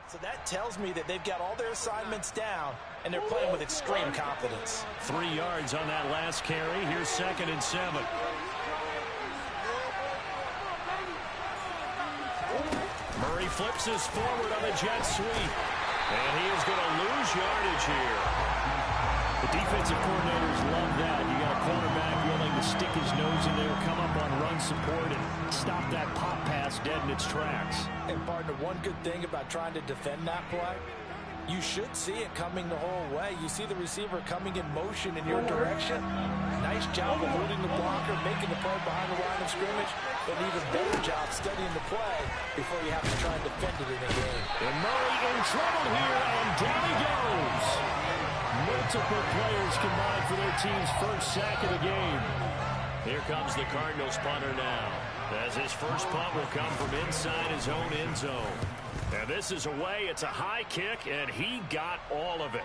So that tells me that they've got all their assignments down, and they're playing with extreme confidence. 3 yards on that last carry. Here's 2nd and 7. Murray flips this forward on the jet sweep. And he is going to lose yardage here. The defensive coordinators love that. You got a cornerback willing to stick his nose in there, come up on run support, and stop that pop pass dead in its tracks. And partner, one good thing about trying to defend that play, you should see it coming the whole way. You see the receiver coming in motion in your direction. Nice job of holding the blocker, making the play behind the line of scrimmage, but an even better job studying the play before you have to try and defend it in a game. And Murray in trouble here, and down he goes. Multiple players combined for their team's first sack of the game. Here comes the Cardinals punter now, as his first punt will come from inside his own end zone. And this is away. It's a high kick, and he got all of it.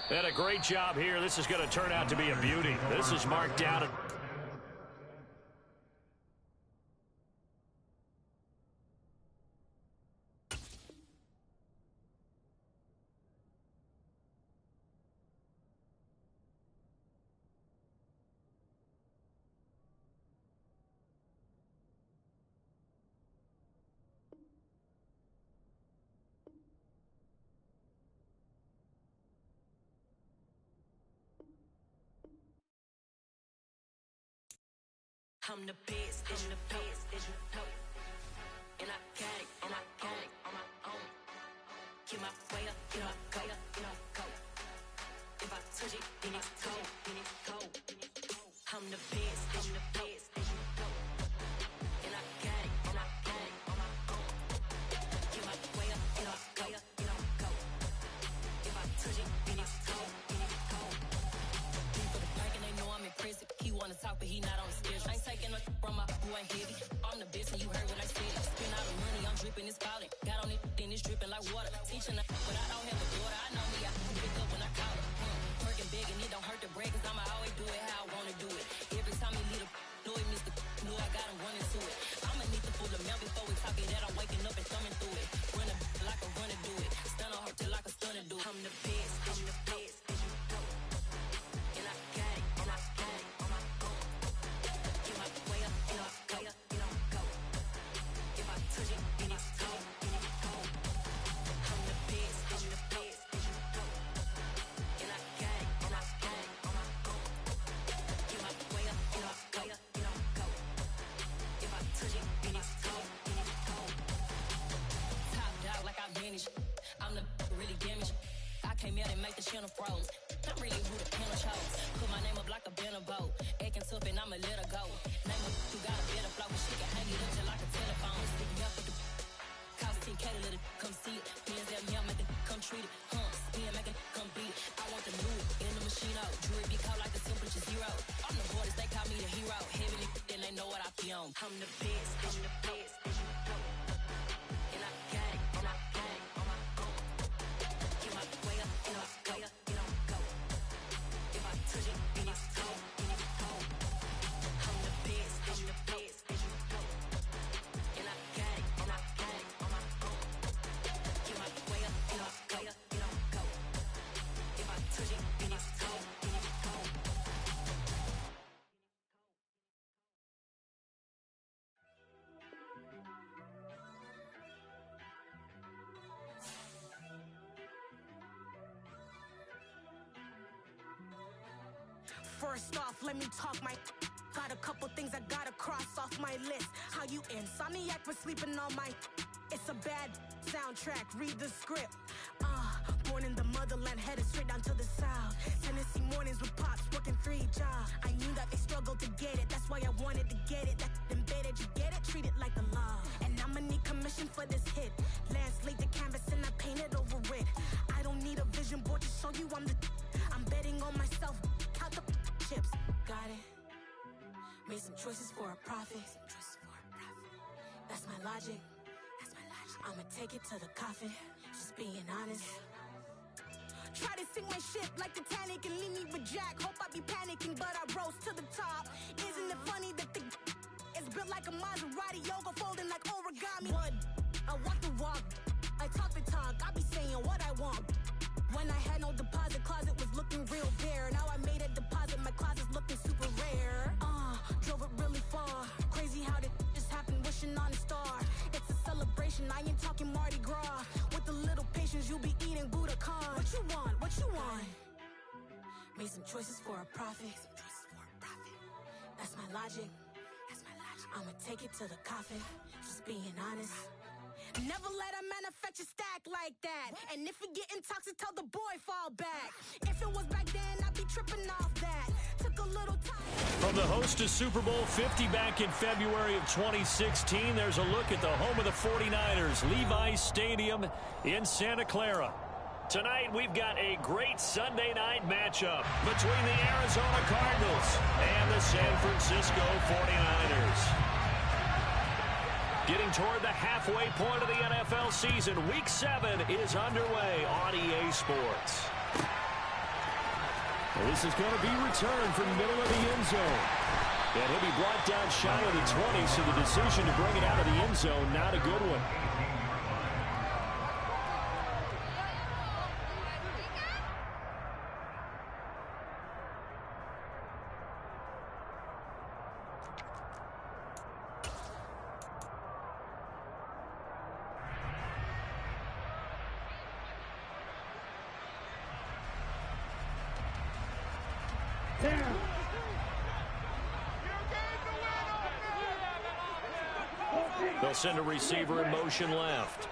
And a great job here. This is going to turn out to be a beauty. This is marked down. I'm the best, and the best, as you know. And I got it, and I got it on my own. Get my way up, get my go, get my go. If I touch it, then it's cold, then it's cold. I'm the best, and the best, as you know. And I got it, and I got it on my own. Get my way up, get my go, get my go. If I touch it, then it's cold, then it's cold. He for the bike and they know I'm impressive. He wanna talk, but he not on the schedule. I ain't taking no from my boy heavy. I'm the best and you heard what I said. Spend all the money, I'm dripping, it's falling. Got on it, then it's dripping like water. Teaching her, but I don't have a daughter. I know me, I can pick up when I call her. Working big and it don't hurt to break, cause I'ma always do it how I wanna do it. Every time he lead a know it, Mr. Know I got him running to it. I'ma need the full amount before we talk it that I'm waking up and thumbing through it. Run a like a runner do it. Stun on her till like a stunner do it. I'm the best, I'm the best, as you know. And I got it, and I got it on my own. Get my way up, get my go, get my go. If I touch it, then it's cold, then it's cold. I'm the best, I'm the best, as you know. And I got it, and I got it on my own. Get my way up, get my go, get my go. If I touch it, then it's cold, then it's cold. Top dog like I manage. I'm the really damaged. I came out and make the channel froze. I'm really who the panel chose. Put my name up like a banner boat. Acting tough and I'ma let her go. Name up who got a better flow. She can hang it up just like a telephone. Sticking up with the cost 10K to let it come see it. Hands at me, I make it come treat it. Spin, make it come beat it. I want the new in the machine out. Jewelry be called like the temperature zero. I'm the hardest, they call me the hero. Heavenly, then they know what I be on. I'm the best, I'm the best, as you know. And I got it, and I got it on my own. Get my way up, get my go, get my go. If I touch it, then it's cold, then it's cold. I'm the best, I'm the best, as you know. And I got it, and I got it on my own. Get my way up, get my go, get my go. If I touch it, then it's cold, then it's cold. First off, let me talk my got a couple things I gotta cross off my list. How you insomniac for sleeping on my it's a bad soundtrack, read the script. Born in the motherland, headed straight down to the south. Tennessee mornings with pops, working 3 jobs. I knew that they struggled to get it, that's why I wanted to get it. That embedded, you get it, treat it like a law. And I'ma need commission for this hit. Lance laid the canvas and I painted over it. I don't need a vision board to show you I'm betting on myself, count the chips. Got it. Made some choices for a profit. That's my logic. I'ma take it to the coffin. Just being honest. Try to sink my ship like Titanic and leave me with Jack. Hope I be panicking, but I rose to the top. Isn't it funny that the It's built like a Maserati, yoga folding like origami. What? I walk the walk, I talk the talk, I be saying what I want. When I had no deposit, closet was looking real bare. Now I made a deposit, my closet's looking super rare. Drove it really far. Crazy how that just happened, wishing on a star. It's a celebration, I ain't talking Mardi Gras. With a little patience, you'll be eating Budokan. What you want? What you want? Made some choices for a profit. That's my logic. I'ma take it to the coffin. Just being honest. Never let a manufacture stack like that. And if it getting toxic, tell the boy fall back. If it was back then, I'd be tripping off that. Took a little time. From the host of Super Bowl 50 back in February of 2016, there's a look at the home of the 49ers, Levi's Stadium in Santa Clara. Tonight, we've got a great Sunday night matchup between the Arizona Cardinals and the San Francisco 49ers. Getting toward the halfway point of the NFL season, Week 7 is underway on EA Sports. Well, this is going to be returned from the middle of the end zone. And he'll be brought down shy of the 20, so the decision to bring it out of the end zone, not a good one. They'll send a receiver in motion left.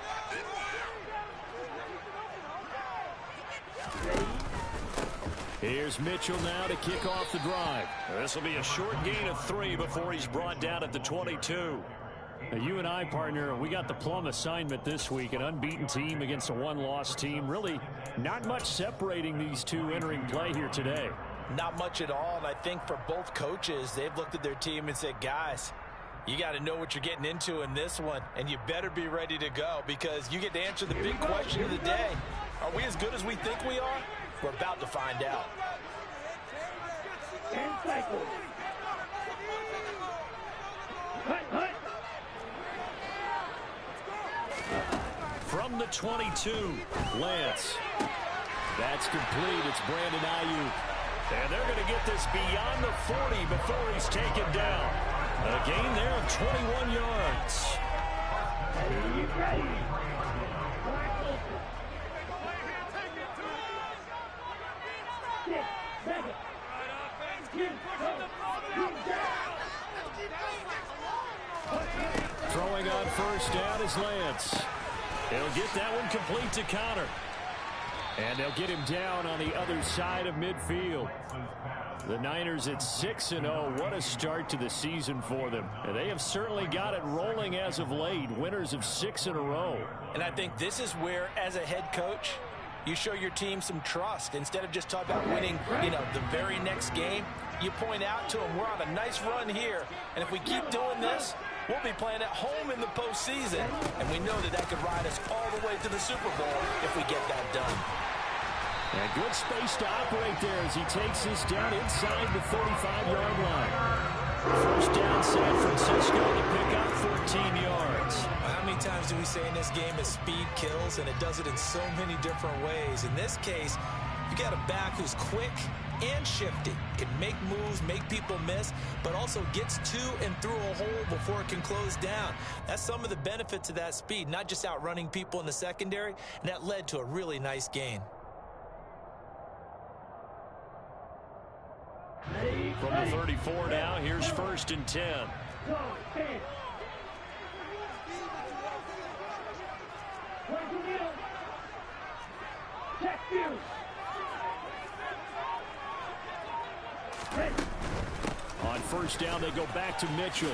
Here's Mitchell now to kick off the drive. This will be a short gain of 3 before he's brought down at the 22. Now, you and I, partner, we got the plum assignment this week, an unbeaten team against a one-loss team. Really not much separating these two entering play here today. Not much at all, and I think for both coaches, they've looked at their team and said, guys, you got to know what you're getting into in this one, and you better be ready to go because you get to answer the big question of the day. Are we as good as we think we are? We're about to find out. From the 22, Lance. That's complete. It's Brandon Ayuk. And they're going to get this beyond the 40 before he's taken down. A gain there of 21 yards. Throwing on first down is Lance. He'll get that one complete to Connor. And they'll get him down on the other side of midfield. The Niners at 6-0. What a start to the season for them. And they have certainly got it rolling as of late. Winners of 6 in a row. And I think this is where, as a head coach, you show your team some trust. Instead of just talking about winning, the very next game, you point out to them, we're on a nice run here. And if we keep doing this, we'll be playing at home in the postseason. And we know that could ride us all the way to the Super Bowl if we get that done. And good space to operate there as he takes this down inside the 45-yard line. First down, San Francisco to pick up 14 yards. How many times do we say in this game is speed kills, and it does it in so many different ways. In this case, you got a back who's quick and shifty, can make moves, make people miss, but also gets to and through a hole before it can close down. That's some of the benefits of that speed, not just outrunning people in the secondary, and that led to a really nice gain. From the 34 now, here's 1st and 10. On first down, they go back to Mitchell.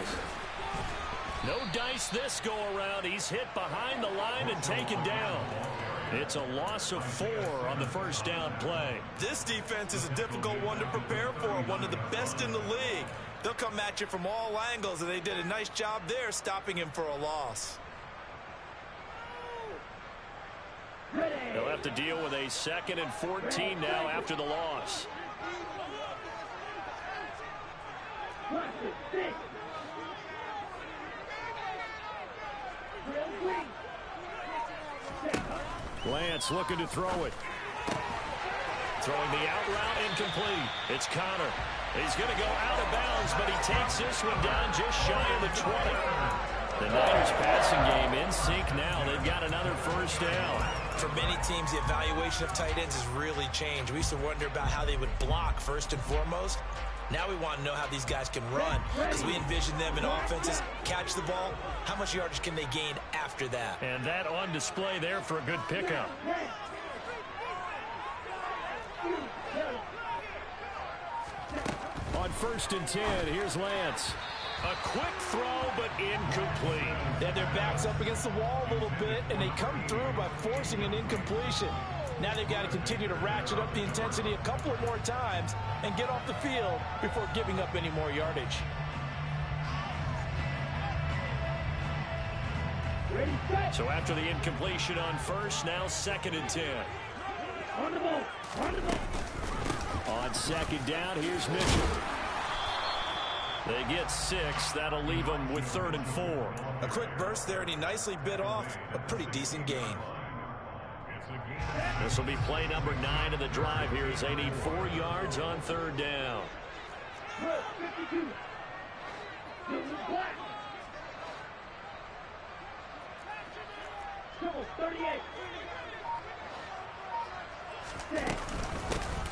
No dice this go around. He's hit behind the line and taken down. It's a loss of 4 on the first down play. This defense is a difficult one to prepare for, one of the best in the league. They'll come at you from all angles, and they did a nice job there stopping him for a loss. They'll have to deal with a 2nd and 14 now after the loss. Lance looking to throw it. Throwing the out route incomplete. It's Connor. He's going to go out of bounds, but he takes this one down just shy of the 20. The Niners passing game in sync now. They've got another first down. For many teams, the evaluation of tight ends has really changed. We used to wonder about how they would block first and foremost. Now we want to know how these guys can run, because we envision them in offenses catch the ball. How much yardage can they gain after that? And that on display there for a good pickup. On 1st and 10, here's Lance. A quick throw, but incomplete. They had their backs up against the wall a little bit, and they come through by forcing an incompletion. Now they've got to continue to ratchet up the intensity a couple of more times and get off the field before giving up any more yardage. So after the incompletion on 1st, now 2nd and 10. On 2nd down, here's Mitchell. They get 6. That'll leave them with 3rd and 4. A quick burst there, and he nicely bit off a pretty decent gain. This will be play number 9 of the drive here as they need 4 yards on 3rd down.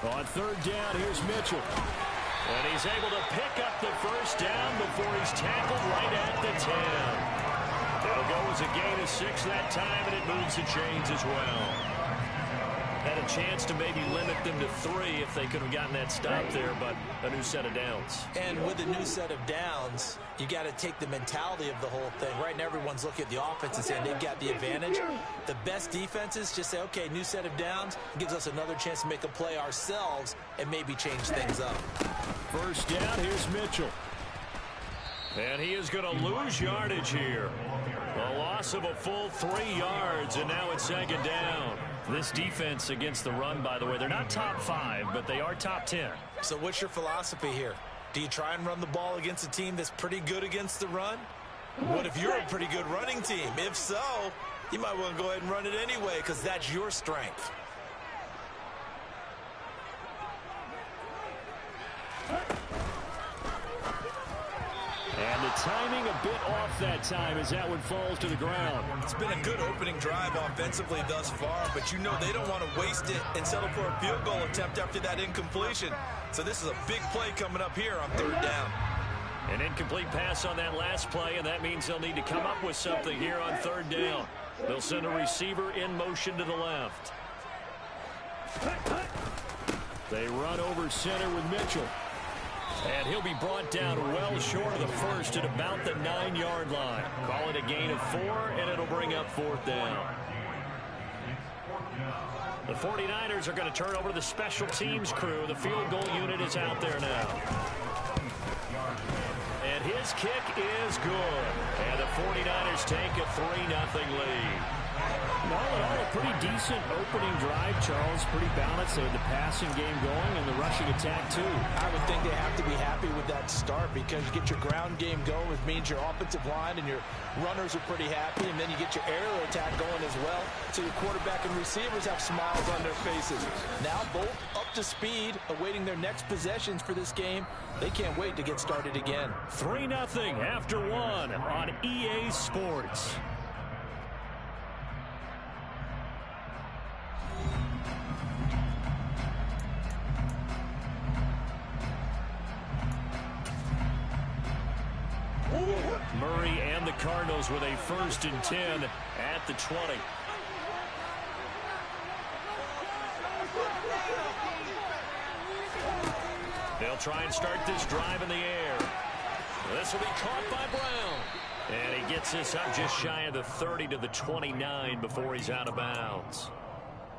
On 3rd down, here's Mitchell. And he's able to pick up the first down before he's tackled right at the 10. It'll go as a gain of 6 that time, and it moves the chains as well. Had a chance to maybe limit them to 3 if they could have gotten that stop there, but a new set of downs. And with a new set of downs, you got to take the mentality of the whole thing. Right now, everyone's looking at the offense and saying they've got the advantage. The best defenses just say, okay, new set of downs gives us another chance to make a play ourselves and maybe change things up. First down, here's Mitchell. And he is going to lose yardage here. A loss of a full 3 yards, and now it's 2nd down. This defense against the run, by the way, they're not top 5, but they are top 10. So what's your philosophy here? Do you try and run the ball against a team that's pretty good against the run? What if you're a pretty good running team? If so, you might want to go ahead and run it anyway, because that's your strength. And the timing a bit off that time as that one falls to the ground. It's been a good opening drive offensively thus far, but you know they don't want to waste it and settle for a field goal attempt after that incompletion. So this is a big play coming up here on 3rd down. An incomplete pass on that last play, and that means they'll need to come up with something here on 3rd down. They'll send a receiver in motion to the left. They run over center with Mitchell. And he'll be brought down well short of the first at about the 9-yard line. Call it a gain of 4, and it'll bring up 4th down. The 49ers are going to turn over to the special teams crew. The field goal unit is out there now. And his kick is good. And the 49ers take a 3-0 lead. All in all, a pretty decent opening drive, Charles. Pretty balanced. They had the passing game going and the rushing attack, too. I would think they have to be happy with that start because you get your ground game going, which means your offensive line and your runners are pretty happy, and then you get your aerial attack going as well, so your quarterback and receivers have smiles on their faces. Now both up to speed, awaiting their next possessions for this game. They can't wait to get started again. 3-0 after 1 on EA Sports. Murray and the Cardinals with a 1st and 10 at the 20. They'll try and start this drive in the air. This will be caught by Brown. And he gets this up just shy of the 30 to the 29 before he's out of bounds.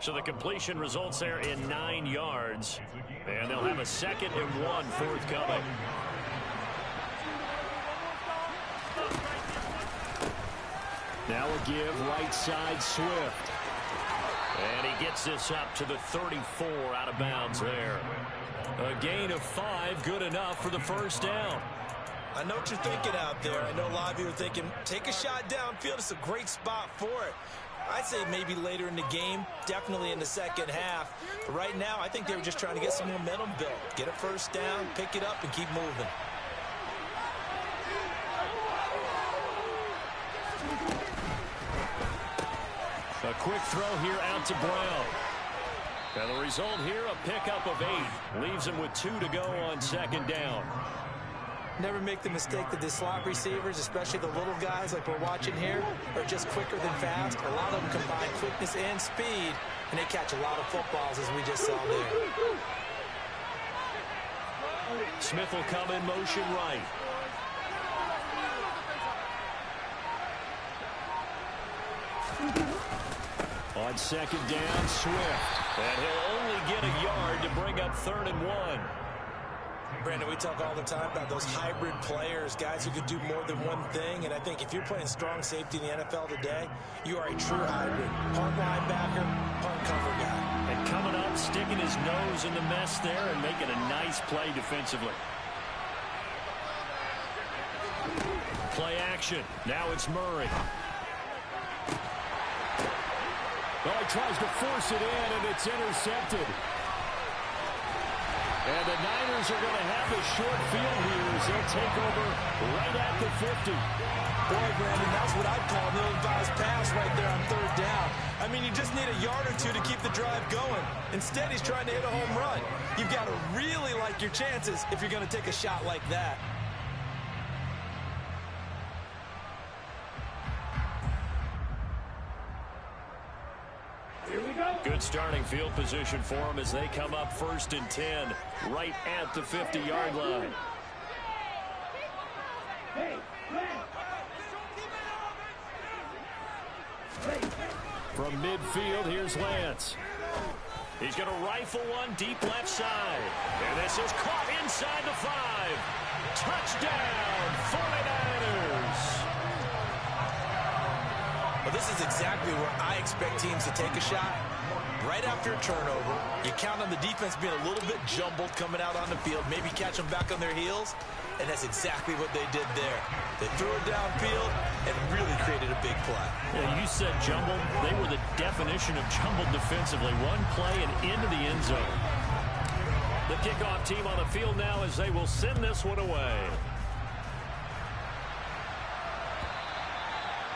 So the completion results there in 9 yards. And they'll have a 2nd and 1 forthcoming. Now a give right side Swift. And he gets this up to the 34 out of bounds there. A gain of 5, good enough for the first down. I know what you're thinking out there. I know a lot of you are thinking, take a shot downfield. It's a great spot for it. I'd say maybe later in the game, definitely in the second half. But right now, I think they were just trying to get some momentum built. Get a first down, pick it up, and keep moving. A quick throw here out to Brown. And the result here, a pickup of 8. Leaves him with 2 to go on second down. Never make the mistake that the slot receivers, especially the little guys like we're watching here, are just quicker than fast. A lot of them combine quickness and speed, and they catch a lot of footballs, as we just saw there. Smith will come in motion right. On second down, Swift. And he'll only get a yard to bring up 3rd and 1. Brandon, we talk all the time about those hybrid players, guys who can do more than one thing. And I think if you're playing strong safety in the NFL today, you are a true hybrid. Punt linebacker, punt cover guy. And coming up, sticking his nose in the mess there and making a nice play defensively. Play action. Now it's Murray. Well, he tries to force it in, and it's intercepted. And the Niners are going to have a short field here as they'll take over right at the 50. Boy, Brandon, that's what I'd call an ill-advised pass right there on 3rd down. I mean, you just need a yard or 2 to keep the drive going. Instead, he's trying to hit a home run. You've got to really like your chances if you're going to take a shot like that. Good starting field position for them as they come up 1st and 10 right at the 50-yard line. From midfield, here's Lance. He's going to rifle one deep left side. And this is caught inside the 5. Touchdown, 49ers. Well, this is exactly where I expect teams to take a shot. Right after a turnover, you count on the defense being a little bit jumbled coming out on the field, maybe catch them back on their heels, and that's exactly what they did there. They threw it downfield and really created a big play. Yeah, you said jumbled. They were the definition of jumbled defensively. One play and into the end zone. The kickoff team on the field now as they will send this one away.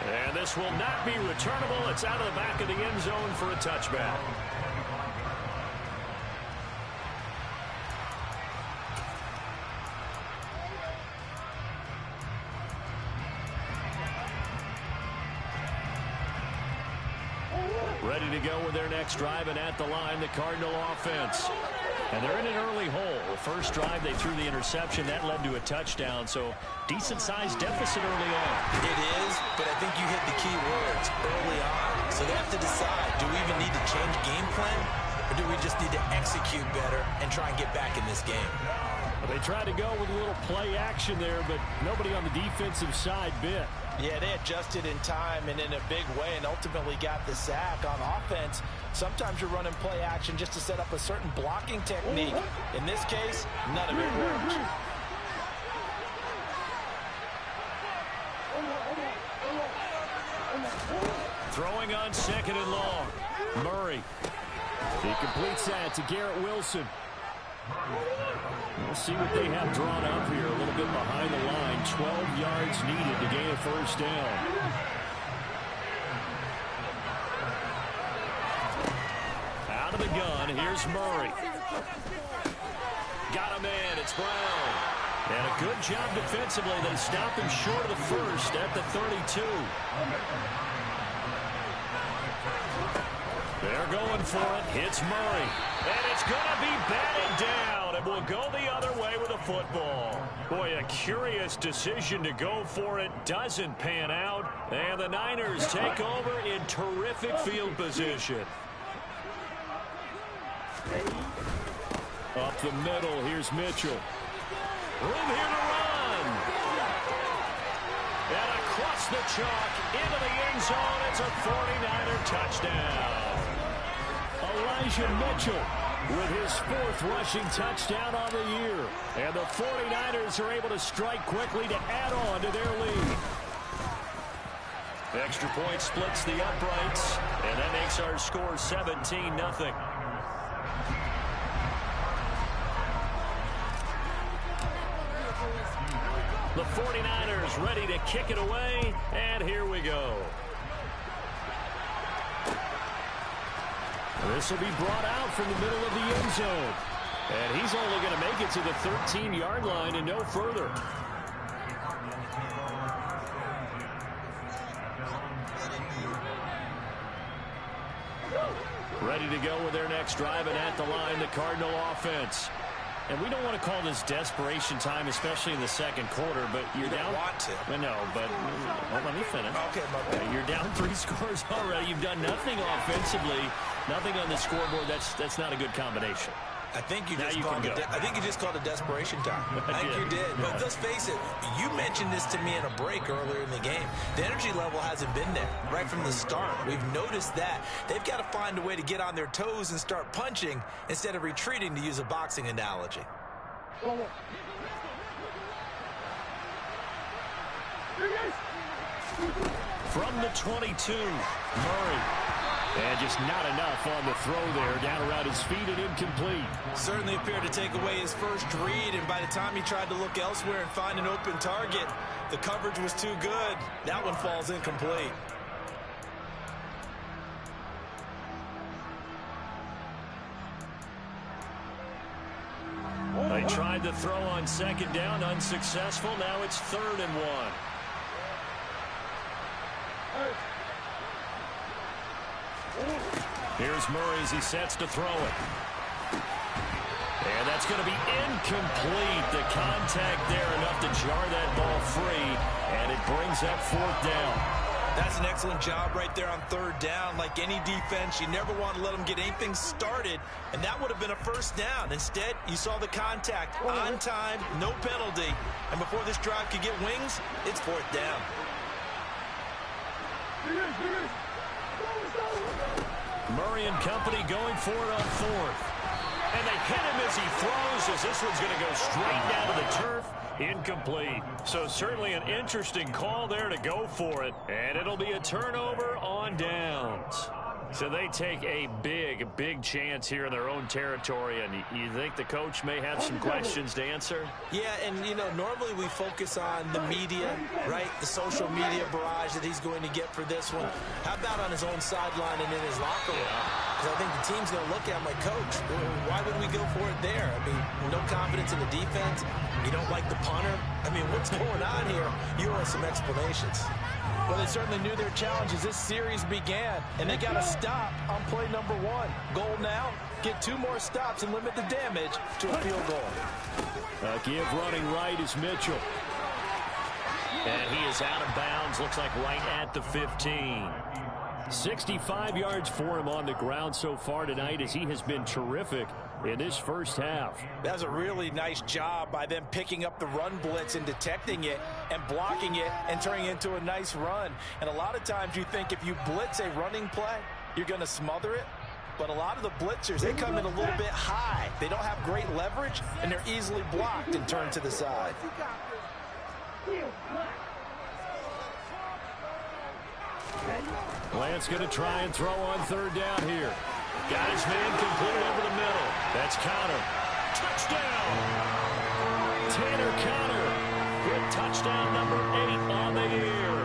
And this will not be returnable. It's out of the back of the end zone for a touchback. Ready to go with their next drive, and at the line, the Cardinal offense. And they're in an early hole. The first drive, they threw the interception. That led to a touchdown, so decent-sized deficit early on. It is, but I think you hit the key words early on. So they have to decide, do we even need to change game plan, or do we just need to execute better and try and get back in this game? Well, they tried to go with a little play action there, but nobody on the defensive side bit. Yeah, they adjusted in time and in a big way and ultimately got the sack. On offense, sometimes you're running play action just to set up a certain blocking technique. In this case, none of it worked. Throwing on 2nd and long. Murray. He completes that to Garrett Wilson. We'll see what they have drawn up here. A little bit behind the line. 12 yards needed to gain a first down. Out of the gun, here's Murray. Got him in, it's Brown. And a good job defensively. They stop him short of the first at the 32. They're going for it. Hits Murray. And it's going to be batted down. And will go the other way with a football. Boy, a curious decision to go for it. Doesn't pan out. And the Niners take over in terrific field position. Up the middle, here's Mitchell. Room here to run. And across the chalk into the end zone. It's a 49er touchdown. Elijah Mitchell with his 4th rushing touchdown on the year. And the 49ers are able to strike quickly to add on to their lead. Extra point splits the uprights, and that makes our score 17-0. The 49ers ready to kick it away, and here we go. This will be brought out from the middle of the end zone. And he's only going to make it to the 13-yard line and no further. Ready to go with their next drive, and at the line, the Cardinal offense. And we don't want to call this desperation time, especially in the second quarter, but you're down. Want to. No, but well, let me finish. Okay, my bad. You're down 3 scores already. You've done nothing offensively, nothing on the scoreboard. That's not a good combination. I think you just called it desperation time. I think you did. But let's face it, you mentioned this to me in a break earlier in the game. The energy level hasn't been there right from the start. We've noticed that. They've got to find a way to get on their toes and start punching instead of retreating, to use a boxing analogy. From the 22, Murray. And just not enough on the throw there. Down around his feet and incomplete. Certainly appeared to take away his first read, and by the time he tried to look elsewhere and find an open target, the coverage was too good. That one falls incomplete. They tried to throw on second down, unsuccessful. Now it's 3rd and 1. Here's Murray as he sets to throw it. And that's going to be incomplete. The contact there enough to jar that ball free, and it brings up 4th down. That's an excellent job right there on 3rd down. Like any defense, you never want to let them get anything started, and that would have been a 1st down. Instead, you saw the contact on time, no penalty, and before this drive could get wings, it's 4th down. Murray and company going for it on 4th. And they hit him as he throws, as this one's going to go straight down to the turf. Incomplete. So certainly an interesting call there to go for it. And it'll be a turnover on downs. So they take a big chance here in their own territory, and you think the coach may have some questions to answer? Yeah, and, you know, normally we focus on the media, right? The social media barrage that he's going to get for this one. How about on his own sideline and in his locker room? Because I think the team's going to look at him like, Coach, why would we go for it there? I mean, no confidence in the defense. You don't like the punter. I mean, what's going on here? You owe us some explanations. Well, they certainly knew their challenge as this series began, and they got to stop on play number 1. Goal now, get 2 more stops and limit the damage to a field goal. Give running right is Mitchell. And he is out of bounds, looks like right at the 15. 65 yards for him on the ground so far tonight, as he has been terrific in this first half. That was a really nice job by them picking up the run blitz and detecting it and blocking it and turning it into a nice run. And a lot of times you think if you blitz a running play, you're going to smother it. But a lot of the blitzers, they come in a little bit high. They don't have great leverage, and they're easily blocked and turned to the side. Lance going to try and throw on 3rd down here. Got his man completed over the middle. That's Connor. Touchdown! Tanner Connor with touchdown number 8 on the year.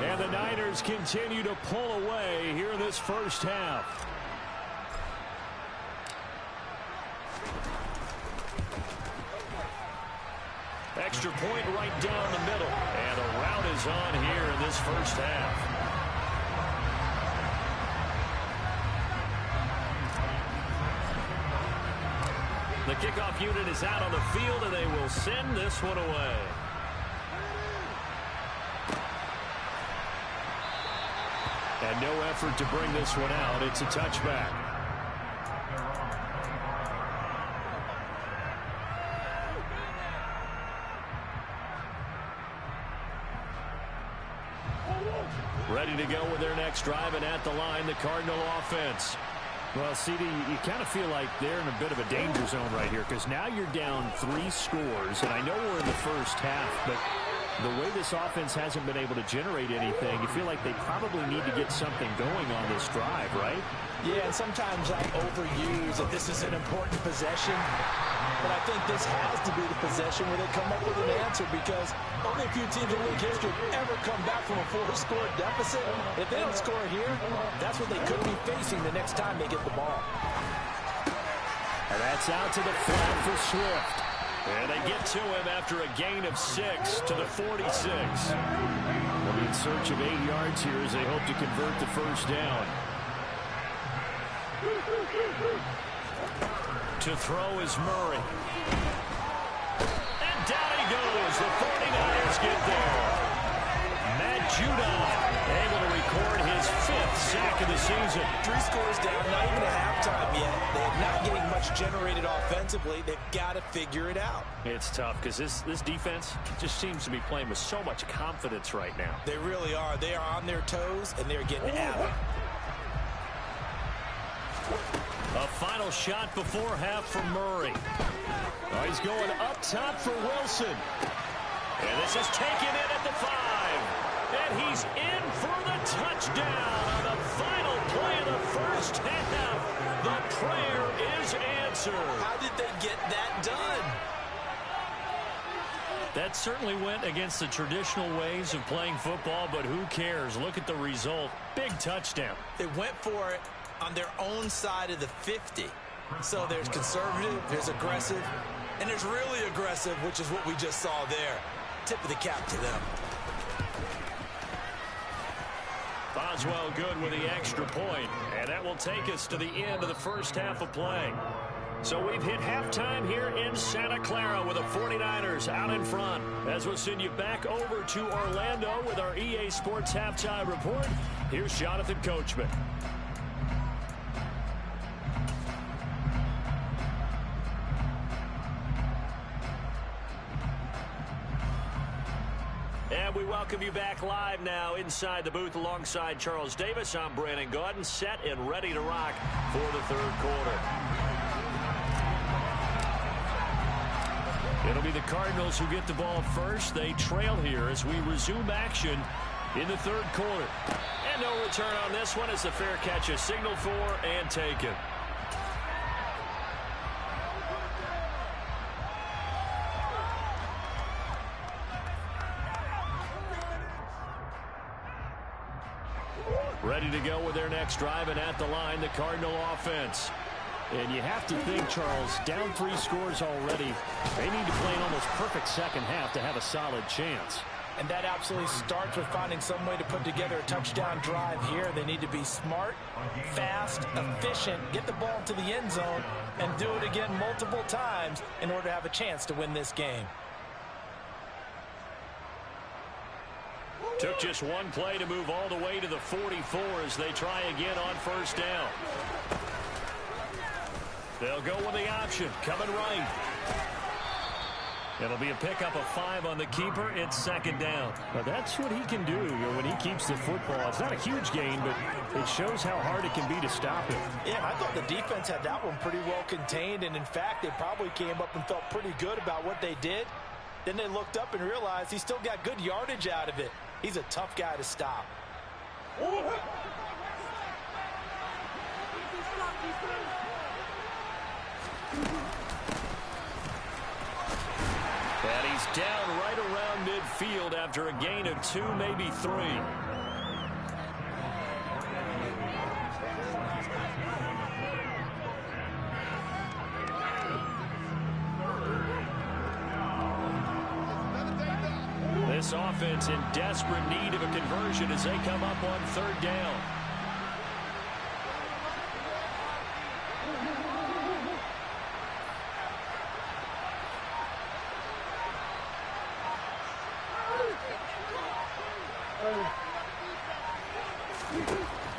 And the Niners continue to pull away here in this first half. Extra point right down the middle. And the route is on here in this first half. The kickoff unit is out on the field, and they will send this one away. And no effort to bring this one out. It's a touchback. Ready to go with their next drive, and at the line, the Cardinal offense. Well, CD, you kind of feel like they're in a bit of a danger zone right here because now you're down 3 scores, and I know we're in the first half, but the way this offense hasn't been able to generate anything, you feel like they probably need to get something going on this drive, right? Yeah, and sometimes I overuse that this is an important possession, but I think this has to be the possession where they come up with an answer because only a few teams in league history ever come back from a 4-score deficit. If they don't score here, that's what they could be facing the next time they get the ball. And that's out to the flat for Swift. And they get to him after a gain of 6 to the 46. They'll be in search of 8 yards here as they hope to convert the first down. To throw is Murray. And down he goes. The 49ers get there. Matt Judon able to record his 5th sack of the season. 3 scores down, not even at halftime yet. They're not getting much generated offensively. They've got to figure it out. It's tough because this defense just seems to be playing with so much confidence right now. They really are. They are on their toes, and they're getting at it. A final shot before half for Murray. Oh, he's going up top for Wilson. And this is taken in at the 5. And he's in for the touchdown on the final play of the first half. The prayer is answered. How did they get that done? That certainly went against the traditional ways of playing football, but who cares? Look at the result. Big touchdown. They went for it on their own side of the 50. So there's conservative, there's aggressive, and there's really aggressive, which is what we just saw there. Tip of the cap to them. Boswell good with the extra point, and that will take us to the end of the first half of play. So we've hit halftime here in Santa Clara with the 49ers out in front. As we'll send you back over to Orlando with our EA Sports Halftime Report, here's Jonathan Coachman. And we welcome you back live now inside the booth alongside Charles Davis. I'm Brandon Gaudin, set and ready to rock for the third quarter. It'll be the Cardinals who get the ball first. They trail here as we resume action in the third quarter. And no return on this one as the fair catch is signaled for and taken. Ready to go with their next drive, and at the line, the Cardinal offense. And you have to think, Charles, down 3 scores already. They need to play an almost perfect second half to have a solid chance. And that absolutely starts with finding some way to put together a touchdown drive here. They need to be smart, fast, efficient, get the ball to the end zone, and do it again multiple times in order to have a chance to win this game. Took just one play to move all the way to the 44 as they try again on first down. They'll go with the option, coming right. It'll be a pickup of 5 on the keeper. It's second down. Now that's what he can do when he keeps the football. It's not a huge gain, but it shows how hard it can be to stop it. Yeah, I thought the defense had that one pretty well contained, and in fact, they probably came up and felt pretty good about what they did. Then they looked up and realized he still got good yardage out of it. He's a tough guy to stop. And he's down right around midfield after a gain of 2, maybe 3. This offense in desperate need of a conversion as they come up on third down.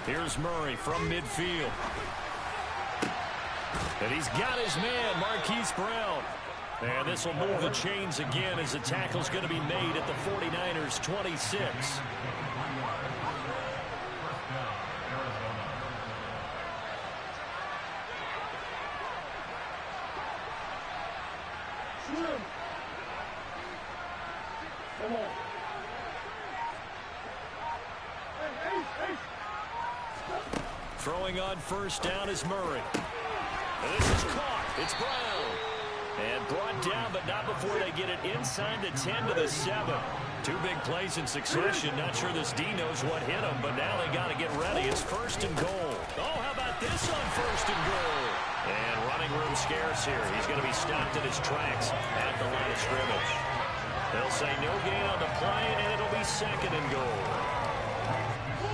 Here's Murray from midfield. And he's got his man, Marquise Brown. And this will move the chains again as the tackle's going to be made at the 49ers' 26. Throwing on first down is Murray. And this is caught. It's Brown. And brought down, but not before they get it inside the 10 to the 7. Two big plays in succession. Not sure this D knows what hit him, but now they got to get ready. It's first and goal. Oh, how about this on first and goal? And running room scarce here. He's going to be stopped in his tracks at the line of scrimmage. They'll say no gain on the play, and it'll be second and goal.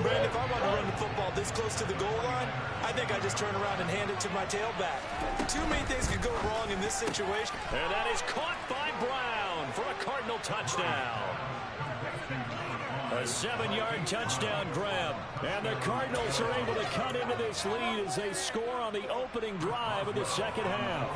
Brandon, if I want to run the football this close to the goal line, I think I just turn around and hand it to my tailback. Too many things could go wrong in this situation. And that is caught by Brown for a Cardinal touchdown. A 7-yard touchdown grab. And the Cardinals are able to cut into this lead as they score on the opening drive of the second half.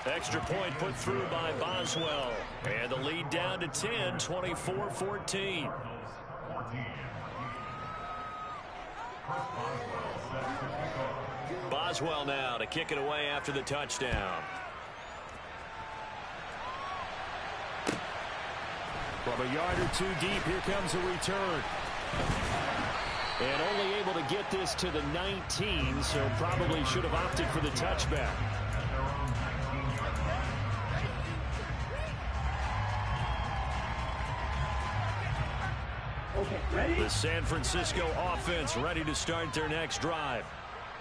Extra point put through by Boswell. And the lead down to 10, 24-14. Boswell now to kick it away after the touchdown. From a yard or two deep, here comes a return. And only able to get this to the 19, so probably should have opted for the touchback. The San Francisco offense ready to start their next drive.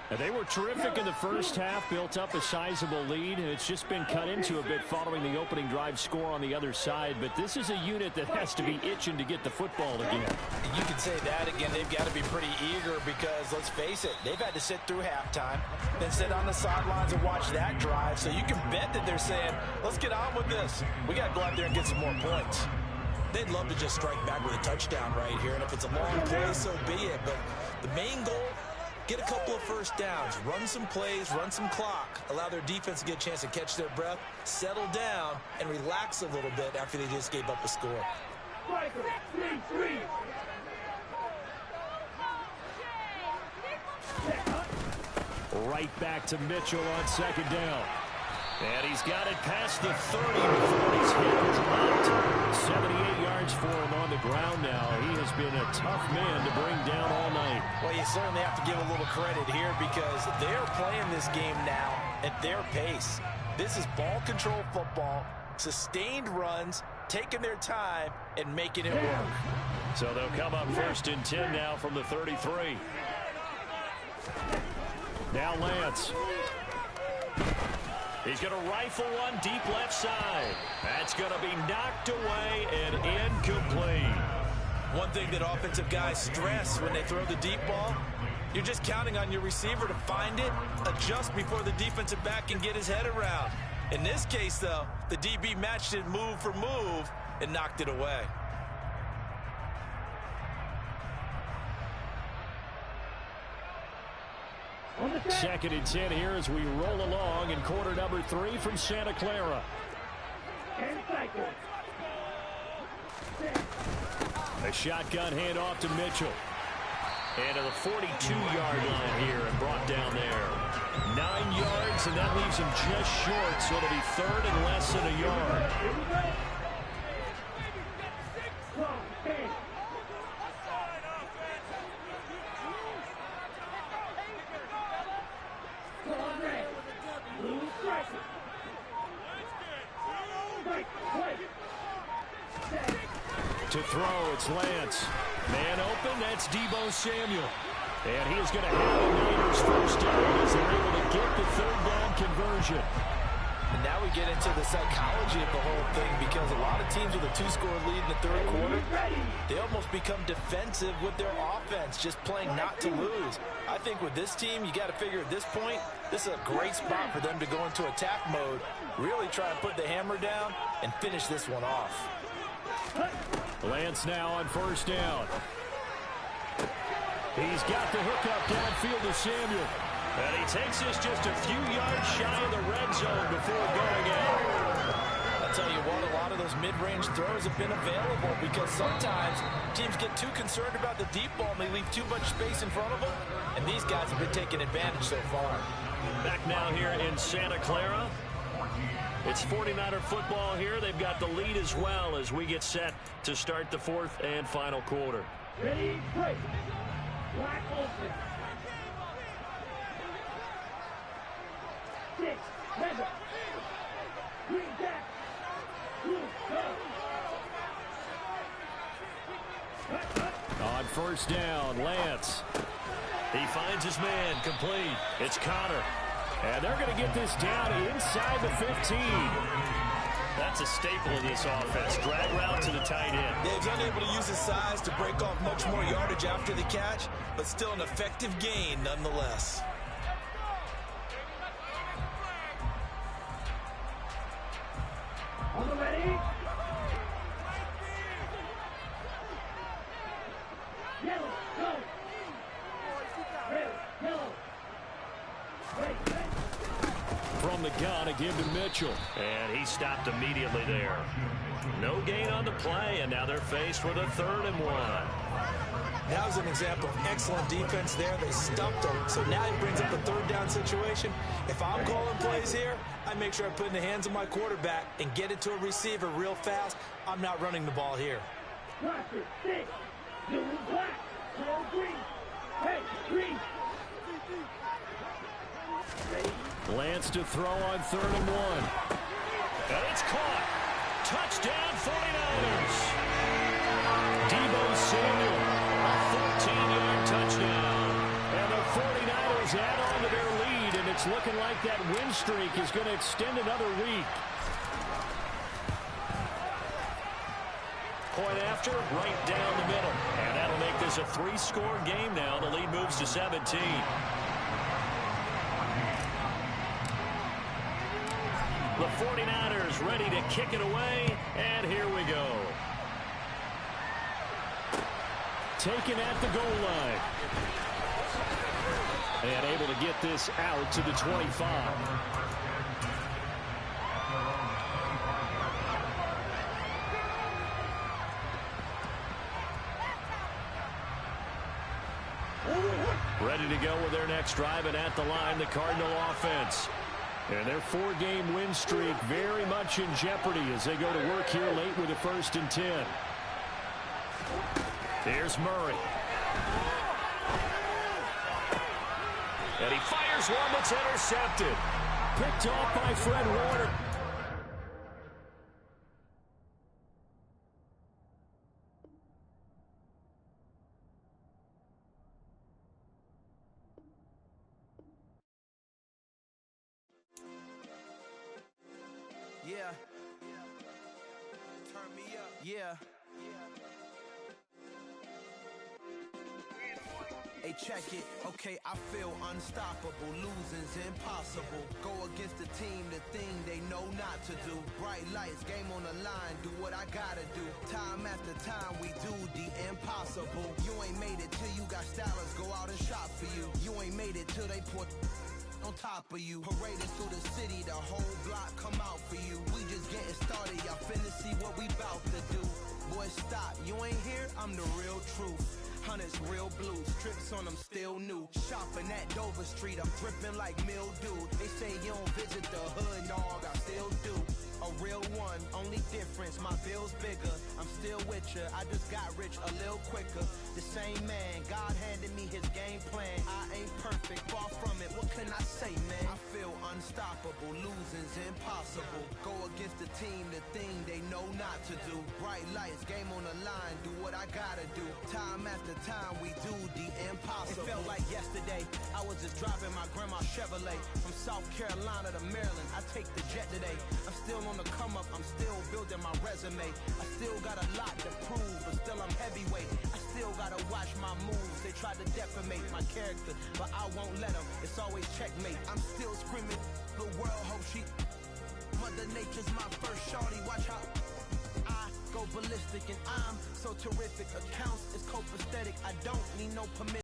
And they were terrific in the first half, built up a sizable lead, and it's just been cut into a bit following the opening drive score on the other side. But this is a unit that has to be itching to get the football again. You can say that again. They've got to be pretty eager because, let's face it, they've had to sit through halftime, then sit on the sidelines and watch that drive. So you can bet that they're saying, let's get on with this. We got to go out there and get some more points. They'd love to just strike back with a touchdown right here, and if it's a long play, so be it. But the main goal, get a couple of first downs, run some plays, run some clock, allow their defense to get a chance to catch their breath, settle down, and relax a little bit after they just gave up a score. Right back to Mitchell on second down. And he's got it past the 30 before he's hit and dropped. 78 yards for him on the ground now. He has been a tough man to bring down all night. Well, you certainly have to give a little credit here because they're playing this game now at their pace. This is ball control football, sustained runs, taking their time, and making it work. So they'll come up first and 10 now from the 33. Now Lance. He's going to rifle one deep left side. That's going to be knocked away and incomplete. One thing that offensive guys stress when they throw the deep ball, you're just counting on your receiver to find it, adjust before the defensive back can get his head around. In this case, though, the DB matched it move for move and knocked it away. Second and 10 here as we roll along in quarter number 3 from Santa Clara. A shotgun handoff to Mitchell. And to the 42-yard line here and brought down there. 9 yards, and that leaves him just short, so it'll be third and less than a yard. To throw, it's Lance. Man open, that's Deebo Samuel. And he is going to have the Niners first down as they're able to get the third down conversion. And now we get into the psychology of the whole thing because a lot of teams with a 2-score lead in the third quarter, they almost become defensive with their offense, just playing not to lose. I think with this team, you got to figure at this point, this is a great spot for them to go into attack mode, really try and put the hammer down and finish this one off. Lance now on first down. He's got the hookup downfield to Samuel. And he takes this just a few yards shy of the red zone before going out. tell you what, a lot of those mid-range throws have been available because sometimes teams get too concerned about the deep ball and they leave too much space in front of them, and these guys have been taking advantage so far. Back now here in Santa Clara. It's 49er football here. They've got the lead as well as we get set to start the fourth and final quarter. Ready, break. Black open. 6, 7. Green back. Blue, go. On first down, Lance. He finds his man, complete. It's Connor. And they're going to get this down inside the 15. That's a staple of this offense. Drag route to the tight end. Yeah, he's unable to use his size to break off much more yardage after the catch, but still an effective gain nonetheless. On the ready. Yellow, go. Red, yellow. Red. From the gun, a give to Mitchell. And he stopped immediately there. No gain on the play, and now they're faced with a 3rd and 1. That was an example of excellent defense there. They stumped him, so now he brings up a 3rd down situation. If I'm calling plays here, I make sure I put it in the hands of my quarterback and get it to a receiver real fast. I'm not running the ball here. Roster 6. Blue, black. Yellow, green. Hey, green. Lance to throw on 3rd and 1. And it's caught. Touchdown 49ers. Deebo Samuel, a 14-yard touchdown. And the 49ers add on to their lead, and it's looking like that win streak is going to extend another week. Point after, right down the middle. And that'll make this a 3-score game now. The lead moves to 17. The 49ers ready to kick it away, and here we go. Taken at the goal line. And able to get this out to the 25. Ready to go with their next drive, and at the line, the Cardinal offense. And their 4-game win streak very much in jeopardy as they go to work here late with a 1st and 10. Here's Murray. And he fires one that's intercepted. Picked off by Fred Warner. Yeah. Turn me up. Yeah. Hey, check it. Okay, I feel unstoppable. Losing's impossible. Go against the team, the thing they know not to do. Bright lights, game on the line. Do what I gotta do. Time after time, we do the impossible. You ain't made it till you got stylists go out and shop for you. You ain't made it till they put on top of you. Parading through the city, the whole block come out for you. We just getting started, y'all finna see what we bout to do. Boy, stop, you ain't here, I'm the real truth. Hunters, real blue, strips on them still new. Shopping at Dover Street, I'm dripping like mildew. They say you don't visit the hood, dog, I still do. A real one, only difference, my bill's bigger. I'm still with ya, I just got rich a little quicker. The same man, God handed me his game plan. I ain't perfect, far from it, what can I say, man? I feel unstoppable, losing's impossible. Go against the team, the thing they know not to do. Bright lights, game on the line, do what I gotta do. Time after time, we do the impossible. It felt like yesterday, I was just driving my grandma's Chevrolet. From South Carolina to Maryland, I take the jet today. I'm still on the come up, I'm still building my resume. I still got a lot to prove, but still I'm heavyweight. I still gotta watch my moves. They try to defamate my character, but I won't let them. It's always checkmate. I'm still screaming, the world hope she. Mother Nature's my first shorty. Watch how I go ballistic, and I'm so terrific. Accounts is copacetic. I don't need no permission.